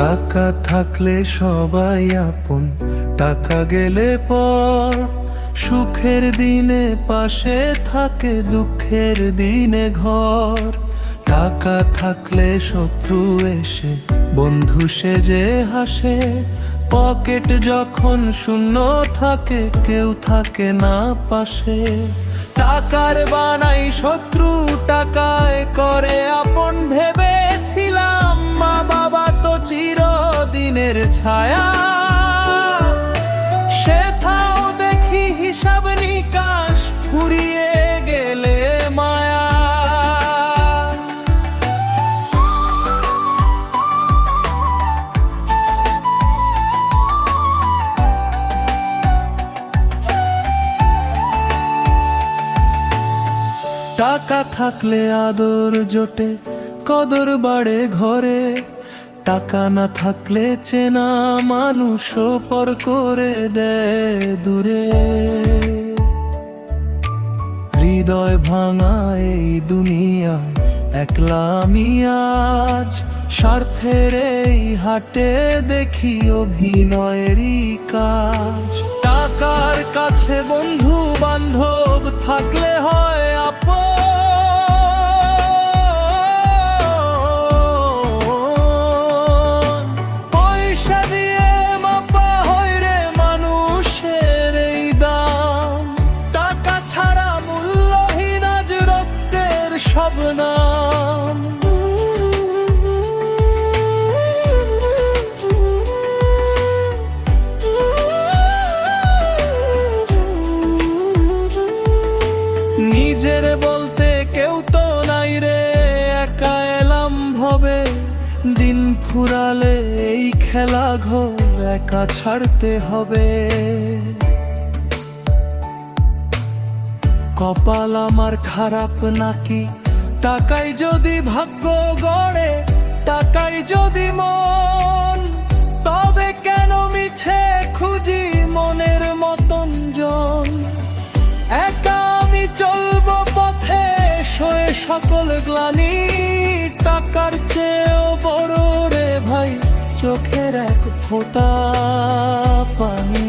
টাকা থাকলে সবাই আপন, টাকা গেলে পর। সুখের দিনে পাশে থাকে, দুঃখের দিনে ঘর। টাকা থাকলে শত্রু এসে বন্ধু সেজে হাসে। পকেট যখন শূন্য থাকে, কেউ থাকে না পাশে। টাকার বানাই শত্রু, টাকায় করে আপন। ভেবেছিলাম মা বাবা তো চিরদিনের ছায়া, সেথাও দেখি হিসাব নিকাশ ফুরিয়ে গেলে মায়া। টাকা থাকলে আদর জোটে, কদর বাড়ে ঘরে। টাকা না থাকলে চেনা মানুষও পর করে দেয় দূরে। হৃদয় ভাঙা এই দুনিয়ায় একলা আমি আজ। স্বার্থের এই হাটে দেখি অভিনয়েরই কাজ। টাকার কাছে বন্ধু বান্ধব থাকলে হয় আপন। পয়সা দিয়ে মাপা হয় রে মানুষের এই দাম। টাকা ছাড়া মূল্যহীন আজ রক্তের সব নাম। নিজের বলতে কেউ তো নাই রে, একা এলাম ভবে। দিন ফুরালে এই খেলা ঘর একা ছাড়তে হবে। কপাল আমার খারাপ নাকি, টাকাই যদি ভাগ্য গড়ে। টাকাই যদি মন, তবে কেন মিছে খুঁজি মনের মতন জন। একা আমি চলবো পথে, সয়ে সকল গ্লানি। টাকার চেয়েও বড় রে ভাই চোখের এক ফোঁটা পানি।